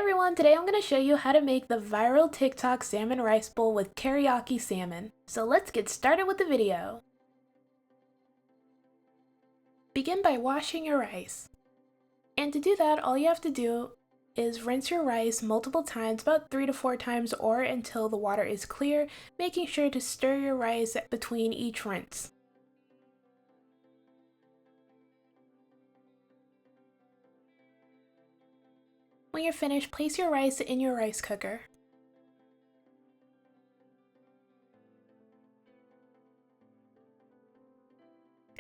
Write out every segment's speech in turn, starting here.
everyone, today I'm going to show you how to make the viral TikTok salmon rice bowl with teriyaki salmon. So let's get started with the video. Begin by washing your rice. And to do that, all you have to do is rinse your rice multiple times, about 3 to 4 times, or until the water is clear, making sure to stir your rice between each rinse. When you're finished, place your rice in your rice cooker.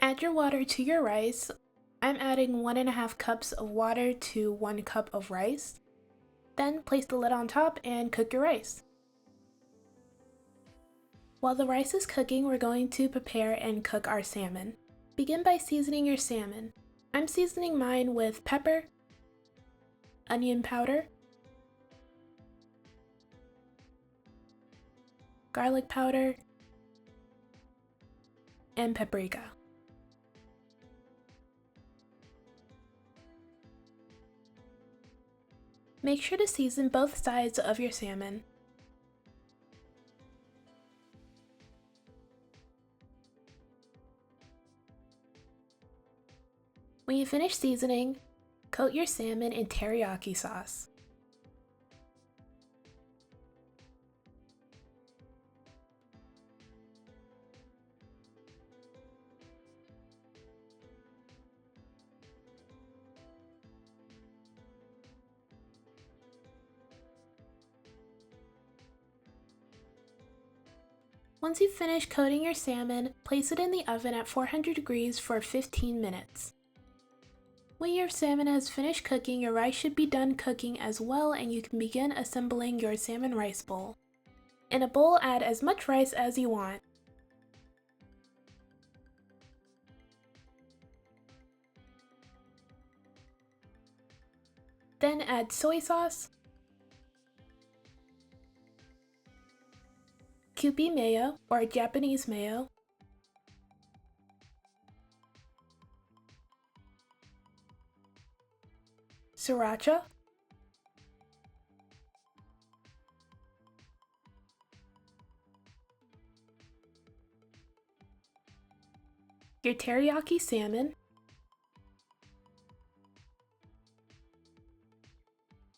Add your water to your rice. I'm adding 1.5 cups of water to 1 cup of rice. Then place the lid on top and cook your rice. While the rice is cooking, we're going to prepare and cook our salmon. Begin by seasoning your salmon. I'm seasoning mine with pepper, onion powder, garlic powder, and paprika. Make sure to season both sides of your salmon. When you finish seasoning, coat your salmon in teriyaki sauce. Once you finish coating your salmon, place it in the oven at 400 degrees for 15 minutes. When your salmon has finished cooking, your rice should be done cooking as well, and you can begin assembling your salmon rice bowl. In a bowl, add as much rice as you want. Then add soy sauce, Kewpie Mayo or Japanese mayo, sriracha, your teriyaki salmon,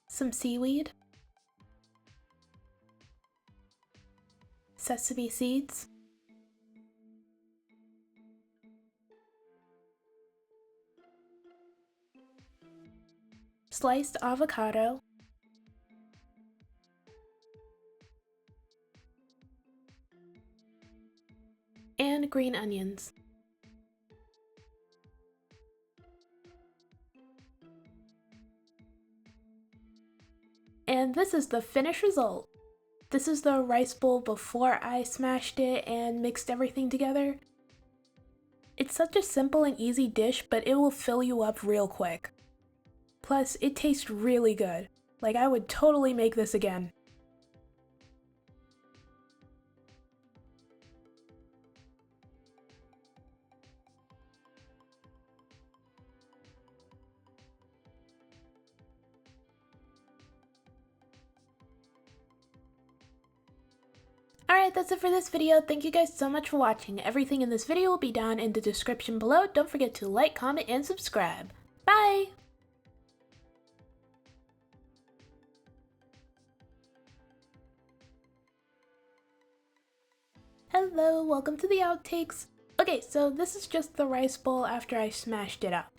some seaweed, sesame seeds, sliced avocado, and green onions. And this is the finished result. This is the rice bowl before I smashed it and mixed everything together. It's such a simple and easy dish, but it will fill you up real quick. Plus, it tastes really good. Like, I would totally make this again. Alright, that's it for this video. Thank you guys so much for watching. Everything in this video will be down in the description below. Don't forget to like, comment, and subscribe. Bye! Hello, welcome to the outtakes. Okay, so this is just the rice bowl after I smashed it up.